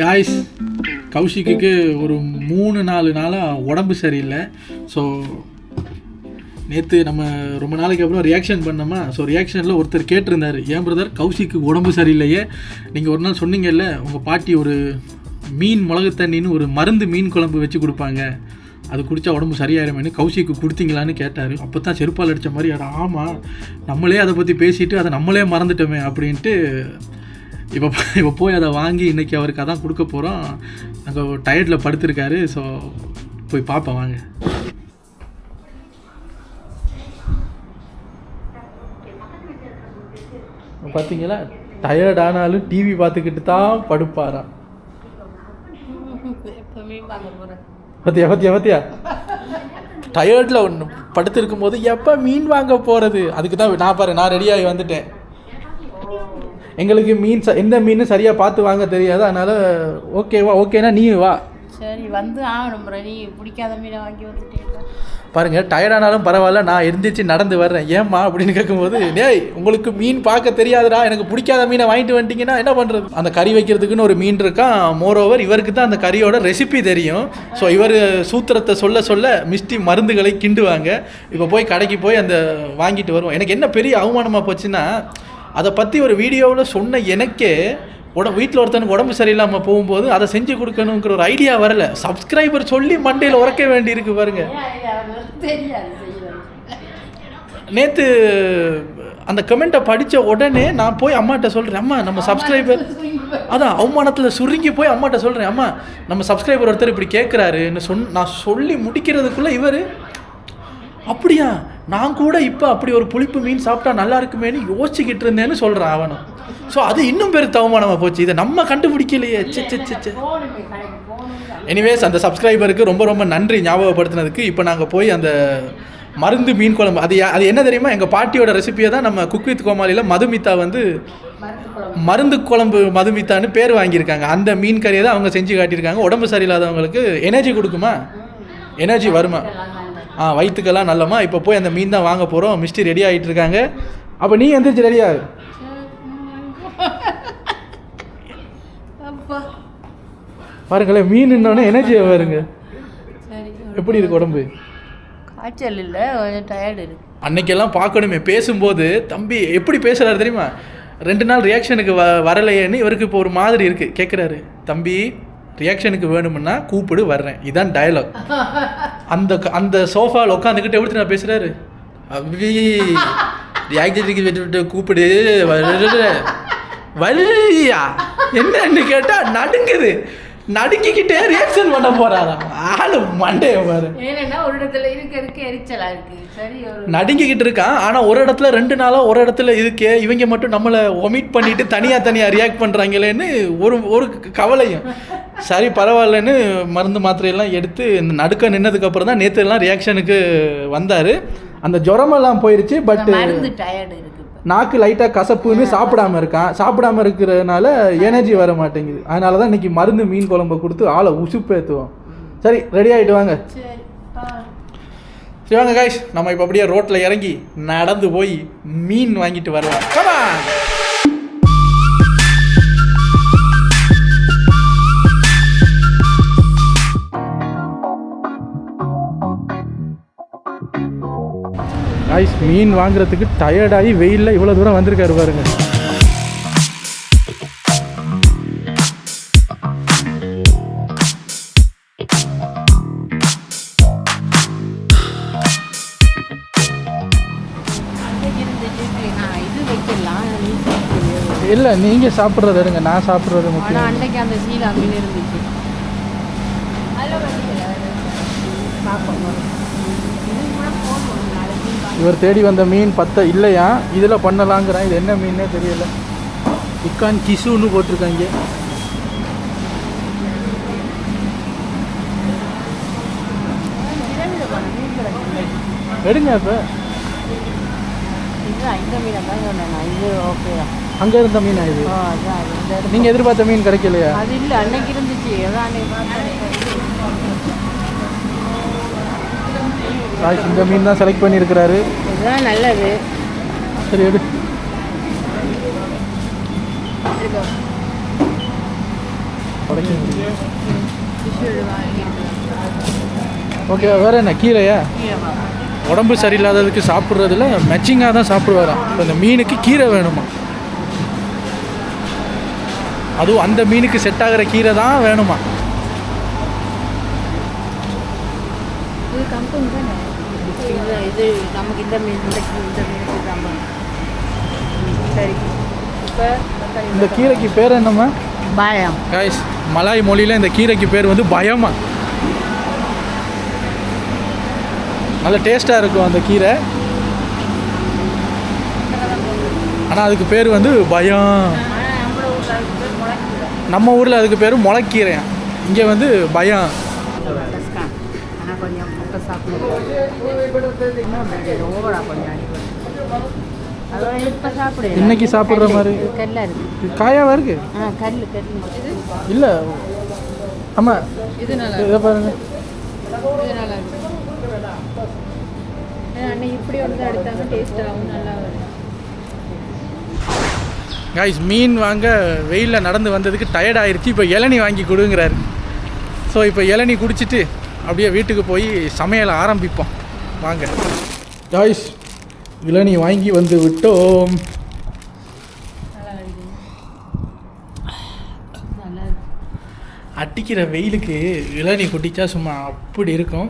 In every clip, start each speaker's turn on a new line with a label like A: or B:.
A: Guys, கௌஷிக்கு ஒரு 3-4 நாளாக உடம்பு சரியில்லை. ஸோ நேற்று நம்ம ரொம்ப நாளைக்கு அப்புறம் ரியாக்ஷன் பண்ணோமா. ஸோ ரியாக்ஷனில் ஒருத்தர் கேட்டிருந்தார், ஏன் பிரதர் கௌஷிக்கு உடம்பு சரியில்லையே, நீங்கள் ஒரு நாள் சொன்னீங்கல்ல உங்கள் பாட்டி ஒரு மீன் மிளகு தண்ணின்னு ஒரு மருந்து மீன் குழம்பு வச்சு கொடுப்பாங்க, அது குடித்தா உடம்பு சரியாயிருமேனு கௌஷிக்கு கொடுத்தீங்களான்னு கேட்டார். அப்போ தான் செருப்பால் அடித்த மாதிரி, ஆமாம் நம்மளே அதை பற்றி பேசிவிட்டு அதை நம்மளே மறந்துட்டோமே அப்படின்ட்டு இப்போ போய் அதை வாங்கி இன்றைக்கி அவருக்கு அதான் கொடுக்க போகிறோம். அங்கே டயர்டில் படுத்திருக்காரு. ஸோ போய் பார்ப்பேன் வாங்க. பார்த்தீங்களா, டயர்ட் ஆனாலும் டிவி பார்த்துக்கிட்டு தான் படுப்பாராம். பத்தியா டயர்டில் ஒன்று படுத்திருக்கும் போது எப்போ மீன் வாங்க போகிறது, அதுக்கு தான் நான் ரெடியாகி வந்துட்டேன். எங்களுக்கு மீன் எந்த மீன் சரியாக பார்த்து வாங்க தெரியாது, அதனால் ஓகேனா நீ வா.
B: சரி வந்து நீ பிடிக்காத மீனை வாங்கி வந்துட்டேன்
A: பாருங்கள். டயர்டானாலும் பரவாயில்ல, நான் எந்திரிச்சு நடந்து வர்றேன். ஏம்மா அப்படின்னு கேட்கும்போது, டேய் உங்களுக்கு மீன் பார்க்க தெரியாதுடா, எனக்கு பிடிக்காத மீனை வாங்கிட்டு வந்துட்டிங்கன்னா என்ன பண்ணுறது. அந்த கறி வைக்கிறதுக்குன்னு ஒரு மீன் இருக்கான். மோரோவர் இவருக்கு தான் அந்த கறியோட ரெசிபி தெரியும். ஸோ இவர் சூத்திரத்தை சொல்ல மிஸ்டி மருந்துகளை கிண்டுவாங்க. இப்போ போய் கடைக்கு போய் அந்த வாங்கிட்டு வருவோம். எனக்கு என்ன பெரிய அவமானமாக போச்சுன்னா, அதை பற்றி ஒரு வீடியோவில் சொன்ன எனக்கே வீட்டில் ஒருத்தனுக்கு உடம்பு சரியில்லாமல் போகும்போது அதை செஞ்சு கொடுக்கணுங்கிற ஒரு ஐடியா வரல. சப்ஸ்கிரைபர் சொல்லி மண்டையில் உரைக்க வேண்டி இருக்கு பாருங்க. நேற்று அந்த கமெண்ட்டை படித்த உடனே நான் போய் அம்மாட்ட சொல்கிறேன், அம்மா நம்ம சப்ஸ்கிரைபர், அதான் அவமானத்தில் சுருங்கி போய் அம்மாட்ட சொல்கிறேன், அம்மா நம்ம சப்ஸ்கிரைபர் ஒருத்தர் இப்படி கேட்குறாருன்னு நான் சொல்லி முடிக்கிறதுக்குள்ளே இவர், அப்படியா நான் கூட இப்போ அப்படி ஒரு புளிப்பு மீன் சாப்பிட்டா நல்லா இருக்குமேனு யோசிச்சுக்கிட்டு இருந்தேன்னு சொல்கிறான் அவனும். ஸோ அது இன்னும் பெரிய தவமானமாக போச்சு, இதை நம்ம கண்டுபிடிக்கலையே. எனிவேஸ் அந்த சப்ஸ்கிரைபருக்கு ரொம்ப ரொம்ப நன்றி ஞாபகப்படுத்தினதுக்கு. இப்போ நாங்கள் போய் அந்த மருந்து மீன் குழம்பு, அது என்ன தெரியுமா, எங்கள் பாட்டியோட ரெசிபியை தான் நம்ம குக் வித் கோமாளியில் மதுமிதா வந்து மருந்து குழம்பு மதுமிதான்னு பேர் வாங்கியிருக்காங்க. அந்த மீன் கறியை தான் அவங்க செஞ்சு காட்டியிருக்காங்க. உடம்பு சரியில்லாதவங்களுக்கு எனர்ஜி கொடுக்குமா, எனர்ஜி வருமா, வயிற்றுக்கெல்லாம் நல்லமா. இப்போ போய் அந்த மீன் தான் வாங்க போகிறோம். மிஸ்டி ரெடி ஆகிட்டு இருக்காங்க. அப்போ நீ எந்திரிச்சு ரெடியாகு. பாருங்களேன், மீன் இன்னொன்னே எனர்ஜியை வருங்க. எப்படி இருக்கு உடம்பு?
B: காய்ச்சல் இல்லை, கொஞ்சம் டயர்டு இருக்கு.
A: அன்னைக்கெல்லாம் பார்க்கணுமே, பேசும்போது தம்பி எப்படி பேசுகிறாரு தெரியுமா, 2 நாள் ரியாக்ஷனுக்கு வரலையேன்னு இவருக்கு இப்போ ஒரு மாதிரி இருக்குது. கேட்குறாரு, தம்பி ரியாக்ஷனுக்கு வேணும்னா கூப்பிடு வர்றேன், இதான் டயலாக். அந்த சோஃபாவில் உட்காந்துக்கிட்டு எப்படி நான் பேசுகிறாரு, அப்படி ரியாக்ஷனுக்கு கூப்பிடு வரியா என்னன்னு கேட்டால் நடுங்குது, நடுங்கிக்கிட்டே ரியாக்ஷன் பண்ண போறாரா ஆளு மண்டைய பாரு.
B: ஏன்னா ஒரு இடத்துல இருக்க எரிச்சலா இருக்கு. சரி,
A: நடுங்கிக்கிட்டு இருக்கான். ஆனா ஒரு இடத்துல 2 நாளா ஒரு இடத்துல இருக்கே, இவங்க மட்டும் நம்மளை ஒமிட் பண்ணிட்டு தனியா ரியாக்ட் பண்றாங்களேன்னு ஒரு கவலையும். சரி பரவாயில்லன்னு மருந்து மாத்திரையெல்லாம் எடுத்து இந்த நடுக்க நின்னதுக்கு அப்புறம் தான் நேற்று எல்லாம் ரியாக்ஷனுக்கு வந்தாரு. அந்த ஜுரமெல்லாம் போயிருச்சு. பட்
B: டயர்டு இருக்கு,
A: நாக்கு லைட்டாக கசப்புன்னு சாப்பிடாம இருக்கான். சாப்பிடாம இருக்கிறதுனால எனர்ஜி வர மாட்டேங்குது. அதனால தான் இன்னைக்கு மருந்து மீன் குழம்பு கொடுத்து ஆளை உசுப்பேற்றுவோம். சரி ரெடி ஆகிட்டு வாங்க. சரி வாங்க காய்ஸ், நம்ம இப்போ அப்படியே ரோட்டில் இறங்கி நடந்து போய் மீன் வாங்கிட்டு வருவோம். காய்ஸ், மீன் வாங்குறதுக்கு டயர்டாகி வெயிலில் இவ்வளோ தூரம் வந்திருக்காரு பாருங்க. இல்லை நீங்கள் சாப்பிட்றது எடுங்க, நான் சாப்பிட்றது முக்கியம்.
B: அன்னைக்கு அந்த சீலா மீன் இருந்துச்சு.
A: இவர் தேடி வந்த மீன் இல்லையா, இதில் பண்ணலாங்கிறான். இது என்ன மீனே தெரியல. இக்கான் கிசுன்னு போட்டிருக்காங்க. எடுங்க. இப்போ அங்கே இருந்த மீனா இது? நீங்கள் எதிர்பார்த்த மீன் கிடைக்கலையா?
B: அது இல்லை, அன்னைக்கு இருந்துச்சு.
A: இந்த மீன் தான் செலக்ட் பண்ணியிருக்கிறாரு.
B: இதுதான் நல்லது.
A: சரி எடு.
B: இருக்கோம்.
A: ஓகே, வேறு என்ன கீரையா? உடம்பு சரியில்லாததுக்கு சாப்பிட்றதுல மேட்சிங்காக தான் சாப்பிடுவாராம். இப்போ இந்த மீனுக்கு கீரை வேணுமா, அதுவும் அந்த மீனுக்கு செட் ஆகிற கீரை தான் வேணுமா.
B: இது நமக்கு இந்த மீன் இந்த மீனுக்கு தான் சரி. இப்போ
A: இந்த கீரைக்கு பேர் என்னம்மா?
B: பயம்.
A: காய்ஸ், மலாய் மொழியில் இந்த கீரைக்கு பேர் வந்து பயமா. நல்ல டேஸ்ட்டாக இருக்கும் அந்த கீரை, ஆனால் அதுக்கு பேர் வந்து பயம். நம்ம ஊரில் அதுக்கு பேர் முளைக்கீரையா, இங்கே வந்து பயம்.
B: ஆனால் கொஞ்சம் முட்டை சாப்பிடுவோம்.
A: இன்னைக்கு சாப்பிட்ற மாதிரி
B: கல்லா இருக்கு,
A: காயாவா இருக்கு.
B: கல்
A: இல்லை, ஆமாம்,
B: இது நல்லா
A: இதை பாருங்க.
B: இது நல்லா இருக்கு. அன்னைக்கு இப்படி ஒன்று எடுத்தாங்க, டேஸ்ட்டாகவும் நல்லா வரும்.
A: காய்ஸ், மீன் வாங்க வெயிலில் நடந்து வந்ததுக்கு டயர்ட் ஆயிடுச்சு. இப்போ இளநீ வாங்கி கொடுங்கிறாரு. ஸோ இப்போ இளநீ குடிச்சிட்டு அப்படியே வீட்டுக்கு போய் சமையலை ஆரம்பிப்போம் வாங்க. காய்ஸ், இளநீ வாங்கி வந்து விட்டோம். அடிக்கிற வெயிலுக்கு இளநீ குடித்தா சும்மா அப்படி இருக்கும்.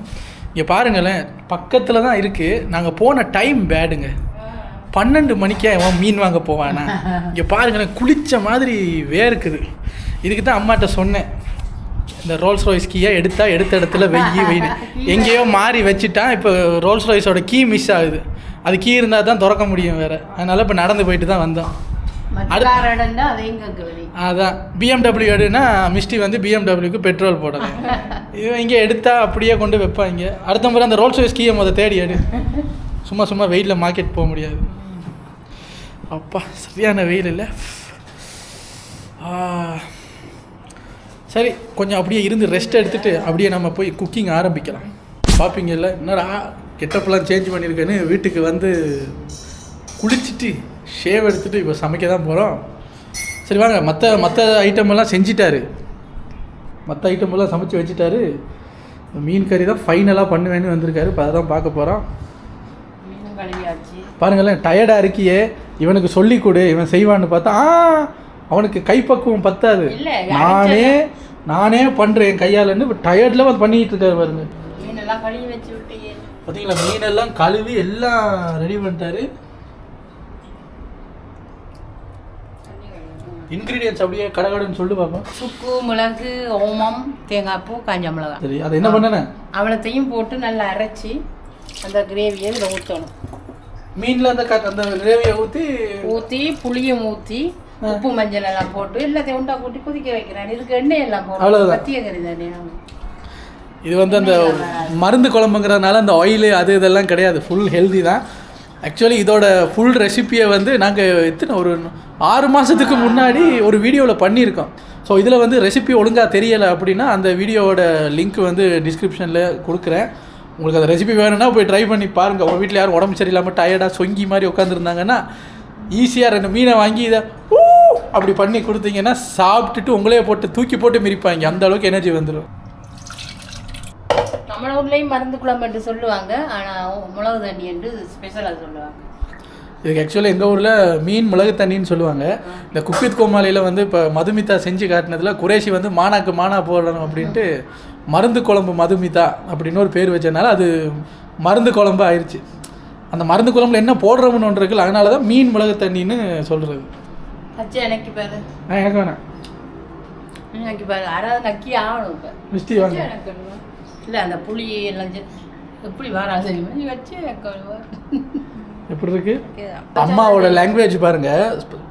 A: இங்கே பாருங்களேன், பக்கத்தில் தான் இருக்குது. நாங்கள் போன டைம் பேடுங்க, 12 மணிக்கே அவன் மீன் வாங்க போவானா. இங்கே பாருங்களேன், குளித்த மாதிரி வேர்க்குது. இதுக்கு தான் அம்மாட்ட சொன்னேன், இந்த ரோல்ஸ் ராய்ஸ் கீயை எடுத்தால் எடுத்த இடத்துல வெயில் எங்கேயோ மாறி வச்சுட்டான். இப்போ ரோல்ஸ் ராய்ஸோட கீ மிஸ் ஆகுது. அது கீ இருந்தால் தான் திறக்க முடியும் வேறு. அதனால் இப்போ நடந்து போயிட்டு தான் வந்தோம். அதான் பிஎம்டபிள்யூ எடுனா மிஸ்டி வந்து பிஎம்டபிள்யூக்கு பெட்ரோல் போடலாம். இவன் இங்கே எடுத்தால் அப்படியே கொண்டு வைப்பாங்க. அடுத்த முறை அந்த ரோல்ஸ் ராய்ஸ் கீயை தேடி எடு. சும்மா வெயிலில் மார்க்கெட் போக முடியாது. அப்பா சரியான வெயில் இல்லை. சரி, கொஞ்சம் அப்படியே இருந்து ரெஸ்ட் எடுத்துகிட்டு அப்படியே நம்ம போய் குக்கிங் ஆரம்பிக்கலாம். பார்ப்பீங்கல்ல, என்னடா கெட்டப்பெல்லாம் சேஞ்ச் பண்ணியிருக்கேன்னு. வீட்டுக்கு வந்து குளிச்சுட்டு ஷேவ் எடுத்துகிட்டு இப்போ சமைக்க தான் போகிறோம். சரி வாங்க, மற்ற ஐட்டமெல்லாம் செஞ்சிட்டாரு, மற்ற ஐட்டமெல்லாம் சமைச்சு வச்சுட்டாரு. மீன் கறி தான் ஃபைனலாக பண்ணுவேன்னு வந்திருக்காரு. இப்போ அதை தான் பார்க்க போகிறோம். பாருங்களேன், டயர்டாக இருக்கியே, இவனுக்கு சொல்லி கொடு, இவன் செய்வான்னு பார்த்தா அவனுக்கு கைப்பக்குவம் பத்தாது. நானே பண்ணுறேன் என் கையாலன்னு இப்போ டயர்டில் வந்து பண்ணிக்கிட்டு இருக்காரு. பாருங்க, பார்த்தீங்களா, மீனெல்லாம் கழுவி எல்லாம் ரெடி பண்ணிட்டாரு. இன்க்ரீடியன்ஸ் அப்படியே கடகடன்னு சொல்லு பாப்பா.
B: சுக்கு, மிளகு, ஓமம், தேங்காய் பூ, காஞ்ச மிளகாய்.
A: சரி, அதை என்ன பண்ணேன்,
B: அவ்வளோத்தையும் போட்டு நல்லா அரைச்சி அந்த கிரேவியை இதில் ஊற்றணும்.
A: மீனில் அந்த கிரேவியை ஊற்றி
B: புளியும் ஊற்றி உப்பு மஞ்சள் எல்லாம் போட்டு எல்லாத்தையும் உண்டா கூட்டி கொதிக்க வைக்கிறேன். இதுக்கு எண்ணெய் எல்லாம் போட்டு பத்திய கறி தானே.
A: இது வந்து அந்த மருந்து குழம்புங்கிறதுனால அந்த ஆயிலு அது இதெல்லாம் கிடையாது, ஃபுல் ஹெல்தி தான். ஆக்சுவலி இதோட ஃபுல் ரெசிப்பியை வந்து நாங்கள் ஒரு 6 மாதத்துக்கு முன்னாடி ஒரு வீடியோவில் பண்ணியிருக்கோம். ஸோ இதில் வந்து ரெசிபி ஒழுங்காக தெரியலை அப்படின்னா அந்த வீடியோவோட லிங்க் வந்து டிஸ்கிரிப்ஷனில் கொடுக்குறேன். உங்களுக்கு அந்த ரெசிபி வேணும்னா போய் ட்ரை பண்ணி பாருங்கள். உங்கள் வீட்டில் யாரும் உடம்பு சரியில்லாமல் டயர்டாக சொங்கி மாதிரி உட்காந்துருந்தாங்கன்னா ஈஸியாக 2 மீனை வாங்கி இதை அப்படி பண்ணி கொடுத்தீங்கன்னா சாப்பிட்டுட்டு உங்களே தூக்கி போட்டு மிரிப்பாங்க. அந்த அளவுக்கு எனர்ஜி வந்துடும்.
B: நம்ம ஊர்லேயும் மருந்து குழம்பு என்று சொல்லுவாங்க, ஆனால் மிளகு தண்ணி என்று ஸ்பெஷலாக சொல்லுவாங்க.
A: இதுக்கு ஆக்சுவலி எங்கள் ஊரில் மீன் மிளகு தண்ணின்னு சொல்லுவாங்க. இந்த குக்வித் கோமாளியில் வந்து இப்போ மதுமிதா செஞ்சு காட்டினதில் குரேஷி வந்து மானாக்கு மானா போடணும் அப்படின்ட்டு மருந்து குழம்பு மதுமிதா அப்படின்னு ஒரு பேர் வச்சதுனால அது மருந்து குழம்பு ஆயிடுச்சு. அந்த மருந்து குழம்புல என்ன போடுறோம்னு ஒன்று இருக்குல்ல, அதனால தான் மீன் மிளகு தண்ணின்னு சொல்கிறது.
B: எனக்கு பாரு,
A: எனக்கு வேணாம்,
B: எனக்கு பாரு, யாராவது நக்கி ஆகணும். இப்போ
A: மிஸ்டி வாங்க
B: இல்லை, அந்த புளி எல்லாம் எப்படி வாராது தெரியுமா, நீ வச்சு
A: எப்படி இருக்கு. அம்மாவோட லாங்குவேஜ் பாருங்க.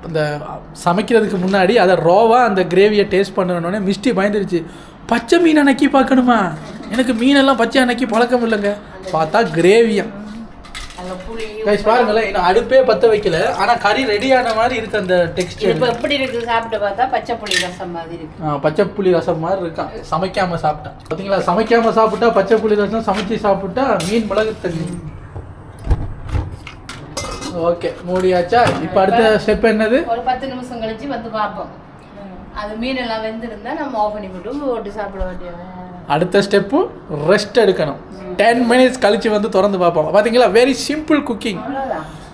A: இந்த சமைக்கிறதுக்கு முன்னாடி அதை ரோவா அந்த கிரேவியை டேஸ்ட் பண்ணணுன்னே மிஸ்டி பயந்துருச்சு. பச்சை மீனை நக்கி பார்க்கணுமா, எனக்கு மீனெல்லாம் பச்சையாக நக்கி பழக்கம் இல்லைங்க. பார்த்தா கிரேவியா. பாருங்களேன், இன்னும் அடுப்பே பற்ற வைக்கல, ஆனால் கறி ரெடியான மாதிரி இருக்கு. அந்த டெக்ஸ்டர்
B: இப்போ எப்படி இருக்கு, சாப்பிட்டு பார்த்தா பச்சை புளி ரசம் மாதிரி இருக்கு.
A: பச்சை புளி ரசம் மாதிரி இருக்கான் சமைக்காம சாப்பிட்டா. பார்த்தீங்களா, சமைக்காம சாப்பிட்டா பச்சை புளி ரசம், சமைச்சு சாப்பிட்டா மீன் மிளகு தண்ணி. ஓகே மூடியாச்சா? இப்போ அடுத்த ஸ்டெப் என்னது?
B: ஒரு 10 நிமிஷம் கழிச்சு வந்து பார்ப்போம். அது மீன் எல்லாம் வெந்திருந்தா நம்ம ஆஃப் பண்ணி போட்டு ஓட்டி சாப்பிட வேண்டியது.
A: அடுத்த ஸ்டெப்பு ரெஸ்ட் எடுக்கணும். 10 மினிட்ஸ் கழிச்சு வந்து திறந்து பார்ப்போம். பார்த்தீங்களா, வெரி சிம்பிள் குக்கிங்.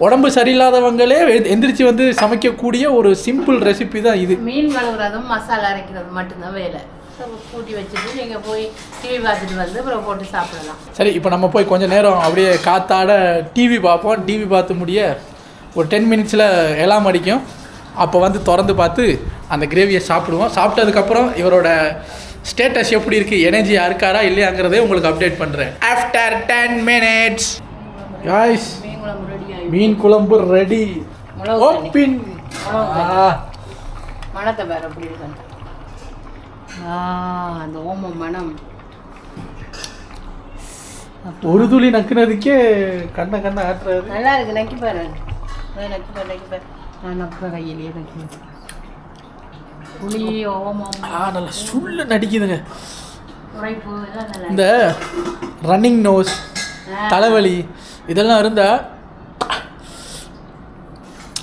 A: உடம்பு சரியில்லாதவங்களே எந்திரிச்சு வந்து சமைக்கக்கூடிய ஒரு சிம்பிள் ரெசிபி தான் இது.
B: மீன் கழுவுறதும் மசாலா அரைக்கிறது மட்டும்தான் வேலை. கூட்டி வச்சுட்டு நீங்கள் போய் டிவி பார்த்துட்டு வந்து அப்புறம் போட்டு சாப்பிடலாம்.
A: சரி, இப்போ நம்ம போய் கொஞ்சம் நேரம் அப்படியே காத்தாட டிவி பார்ப்போம். டிவி பார்த்து முடிய ஒரு 10 மினிட்ஸில் எல்லாம் அடிக்கும். அப்போ வந்து திறந்து பார்த்து அந்த கிரேவியை சாப்பிடுவோம். சாப்பிட்டதுக்கப்புறம் இவரோட ஸ்டேட்டஸ் எப்படி இருக்குது, எனர்ஜியாக இருக்காரா இல்லையாங்கிறதே உங்களுக்கு அப்டேட் பண்ணுறேன். ஆஃப்டர் 10 மினிட்ஸ் காய்ஸ், மீன் குழம்பு ரெடி. ஓப்பின்
B: மணத்தை வேறு எப்படி இருக்கு, அந்த ஓமம் மனம்.
A: ஒரு துளி நக்குனதுக்கே கண்ணை ஆட்டுறது.
B: நல்லா இருக்கு, நக்கி பாரு, நக்கி பாரு. நான் நக்க கையிலேயே நக்கி புளி ஓமம்
A: நல்லா சுள்ளு நடிக்குதுங்க.
B: உரைப்பு எல்லாம் நல்லா.
A: இந்த ரன்னிங் நோஸ், தலைவலி இதெல்லாம் இருந்தால்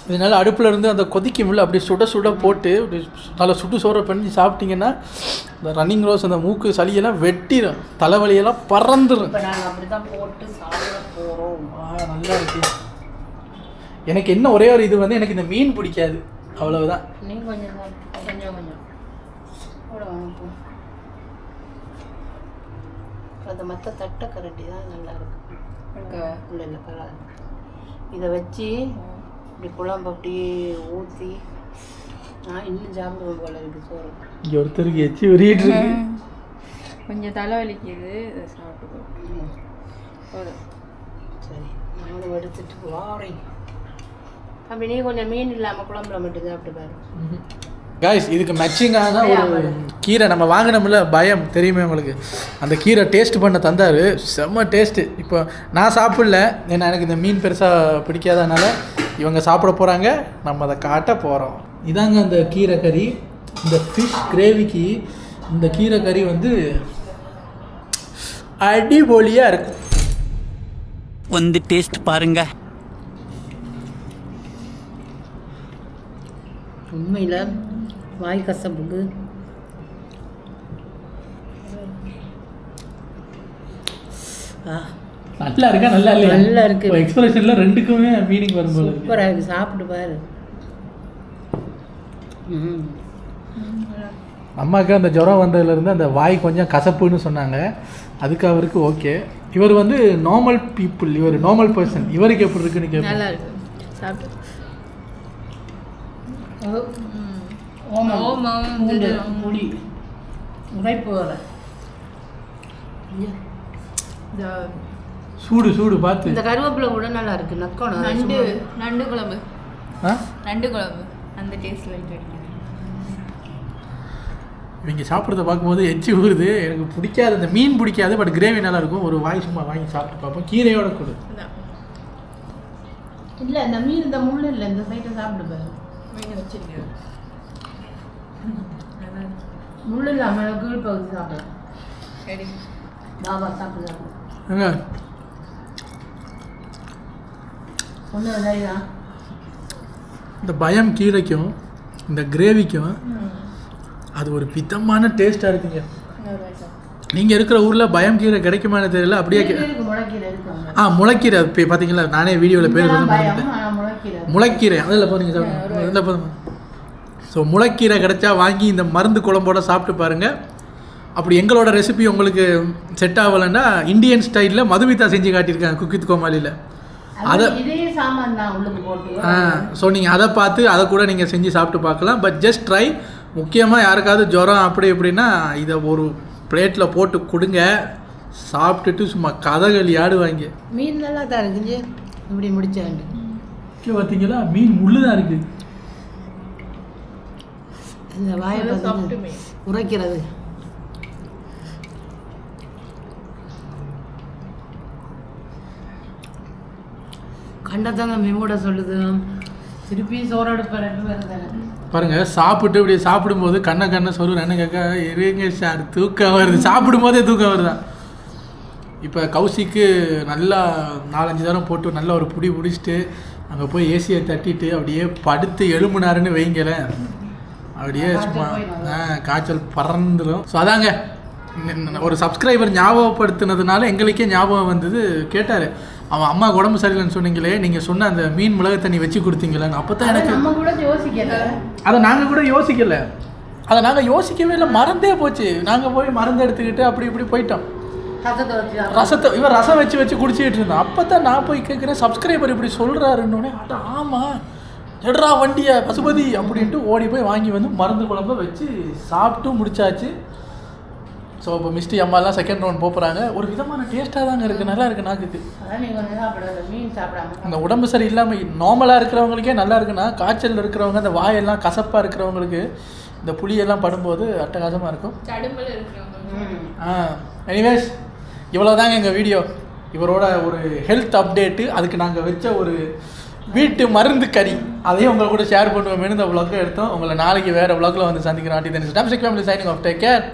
A: இதனால் அடுப்பில் இருந்து அந்த கொதிக்கும்ல அப்படி சுட போட்டு நல்லா சுட்டு சோறை பண்ணி சாப்பிட்டீங்கன்னா இந்த ரன்னிங் ரோஸ் அந்த மூக்கு சளியெல்லாம் வெட்டிடும், தலைவலியெல்லாம் பறந்துடும்.
B: இப்போ நாங்கள் அப்படி தான் போட்டு சாப்பிட போகிறோம்.
A: நல்லா இருக்கு. எனக்கு என்ன ஒரே ஒரு இது வந்து எனக்கு இந்த மீன் பிடிக்காது, அவ்வளவுதான்.
B: நீ கொஞ்சம் கூட வாங்கிப்போம். அது மற்ற தட்டை கரண்டி தான் நல்லா இருக்கு. இல்லை பரவாயில்ல. இதை வச்சு இப்படி குழம்பு அப்படி ஊற்றி நான் இன்னும் சாப்பிடுவோம் போல இருக்குது சோறு. இங்கே
A: ஒருத்தருக்கு எச்சி உரிட்டு இருக்கு,
B: கொஞ்சம் தலைவலிக்குது. இதை சாப்பிட்டு சரி, நானும் எடுத்துட்டு வாரேன். அப்படி நீ கொஞ்சம் மீன் இல்லாமல் குழம்புல மட்டும் சாப்பிட்டு பாரு.
A: காய்ஸ், இதுக்கு மேட்சிங்கான ஒரு கீரை நம்ம வாங்கினோம்ல, பயம் தெரியுமே உங்களுக்கு, அந்த கீரை டேஸ்ட் பண்ண தந்தார், செம்ம டேஸ்ட்டு. இப்போ நான் சாப்பிடல, ஏன்னா எனக்கு இந்த மீன் பெருசாக பிடிக்காதனால இவங்க சாப்பிட போகிறாங்க, நம்ம அதை காட்ட போகிறோம். இதாங்க அந்த கீரை கறி. இந்த ஃபிஷ் கிரேவிக்கு இந்த கீரை கறி வந்து அடிபொலியாக இருக்கும்.
C: வந்து டேஸ்ட் பாருங்க.
B: உண்மையில் வாய் கசப்புக்கு
A: நல்லா இருக்கா, நல்லா இல்லையா?
B: நல்லா இருக்கு.
A: எக்ஸ்பிரஷன்ல ரெண்டுக்குமே மீனிங் வரும்போது
B: சூப்பராக இருக்குது, சாப்பிட்டு பாரு.
A: அம்மாவுக்கு அந்த ஜுரம் வந்ததுலேருந்து அந்த வாய் கொஞ்சம் கசப்புன்னு சொன்னாங்க, அதுக்கு அவருக்கு ஓகே. இவர் வந்து நார்மல் பீப்புள், இவர் நார்மல் பர்சன், இவருக்கு எப்படி இருக்குன்னு கேட்போம்.
B: நல்லா இருக்கு, சாப்பிட்டு. ஓமம் புளி உரைப்பு வர
A: சூடு பார்த்து.
B: இந்த கருவேப்பிலை கூட நல்லா இருக்கு. நக்கணும். நண்டு குழம்பு, நண்டு குழம்பு அந்த டேஸ்ட்ல இருக்கு.
A: இவங்க சாப்பிட்றத பார்க்கும்போது எச்சி ஊறுது. எனக்கு பிடிக்காது, அந்த மீன் பிடிக்காது, பட் கிரேவி நல்லா இருக்கும். ஒரு வாய் சும்மா வாங்கி சாப்பிட்டு பார்ப்போம். கீரையோட கொடு.
B: இல்லை, இந்த மீன் இந்த முள்ளு இல்லை, இந்த சைட்டை சாப்பிட்டு பாரு. வச்சிருக்கேன் முள்ளு இல்லாமல் கீழ் பகுதி சாப்பிடலாம். சரி பாபா சாப்பிடுங்க.
A: இந்த பயம் கீரைக்கும் இந்த கிரேவிக்கும் அது ஒரு விதமான டேஸ்ட்டாக இருக்குங்க. நீங்கள் இருக்கிற ஊரில் பயம் கீரை கிடைக்குமான்னு தெரியல, அப்படியே முளைக்கீரை இப்போ பார்த்தீங்களா, நானே வீடியோவில் பேர் முளைக்கீரை அதில் போகிறீங்க அதில் போதும். ஸோ முளைக்கீரை கிடைச்சா வாங்கி இந்த மருந்து குழம்போட சாப்பிட்டு பாருங்கள். அப்படி எங்களோட ரெசிபி உங்களுக்கு செட் ஆகலைன்னா இந்தியன் ஸ்டைலில் மதுமிதா செஞ்சு காட்டியிருக்காங்க குக் வித் கோமாளியில். அதை ஸோ நீங்கள் அதை பார்த்து அதை கூட நீங்கள் செஞ்சு சாப்பிட்டு பார்க்கலாம். But just try. முக்கியமாக யாருக்காவது ஜுரம் அப்படி இப்படின்னா இதை ஒரு பிளேட்டில் போட்டு கொடுங்க, சாப்பிட்டுட்டு சும்மா கதகளி ஆடுவாங்க.
B: மீன் நல்லா தான் இருக்குது, இப்படி முடிச்சாண்டு
A: பார்த்தீங்களா, மீன் முள்ளு தான் இருக்குது.
B: இந்த வாயை உரைக்கிறது. கண்டதாங்க மீமோட சொல்லுது, திருப்பி சோறு எடுப்பாரு
A: பாருங்க. சாப்பிட்டு இப்படி சாப்பிடும்போது கண்ணை சொல்லு என்ன கேட்க இருங்க சார், தூக்கம் வருது. சாப்பிடும் போதே தூக்கம் வருதான். இப்போ கௌசிக்கு நல்லா 4-5 தரம் போட்டு நல்லா ஒரு பிடிச்சிட்டு அங்கே போய் ஏசியை தட்டிட்டு அப்படியே படுத்து எழும்புனாருன்னு வைங்களேன், அப்படியே சும்மா காய்ச்சல் பறந்துடும். ஸோ அதாங்க ஒரு சப்ஸ்கிரைபர் ஞாபகப்படுத்தினதுனால எங்களுக்கே ஞாபகம் வந்தது. கேட்டார், அவன் அம்மா உடம்பு சரியில்லைன்னு சொன்னீங்களே, நீங்கள் சொன்ன அந்த மீன் மிளகு தண்ணி வச்சு கொடுத்தீங்களான்னு. அப்போ தான் எனக்கு அதை நாங்கள் கூட யோசிக்கலை, அதை நாங்கள் யோசிக்கவே இல்லை, மறந்தே போச்சு. நாங்கள் போய் மருந்து எடுத்துக்கிட்டு அப்படி இப்படி போயிட்டோம். இவன் ரசம் வச்சு குடிச்சிக்கிட்டு இருந்தான். அப்போ தான் நான் போய் கேட்குறேன், சப்ஸ்கிரைபர் இப்படி சொல்கிறாருன்னொடனே, அட ஆமாம் எடுறா வண்டியை பசுபதி அப்படின்ட்டு ஓடி போய் வாங்கி வந்து மருந்து குழம்பு வச்சு சாப்பிட்டு முடிச்சாச்சு. ஸோ இப்போ மிஸ்டி அம்மாலாம் செகண்ட் ரவுண்ட் போகிறாங்க. ஒரு விதமான டேஸ்ட்டாக தாங்க இருக்குது, நல்லா இருக்குது நாக்குக்கு. அந்த உடம்பு சரி இல்லாமல் நார்மலாக இருக்கிறவங்களுக்கே நல்லா இருக்குன்னா, காய்ச்சல் இருக்கிறவங்க, அந்த வாயெல்லாம் கசப்பாக இருக்கிறவங்களுக்கு இந்த புளியெல்லாம் படும்போது அட்டகாசமாக இருக்கும். எனிவேஸ் இவ்வளோ தாங்க எங்கள் வீடியோ. இவரோட ஒரு ஹெல்த் அப்டேட்டு, அதுக்கு நாங்கள் வச்ச ஒரு வீட்டு மருந்து கறி, அதையும் உங்களை கூட ஷேர் பண்ணுவோம். இந்த விளாக்கை எடுத்தோம். உங்களை நாளைக்கு வேறு விளாக்கில் வந்து சந்திக்கிறோம். Family signing off. Take care.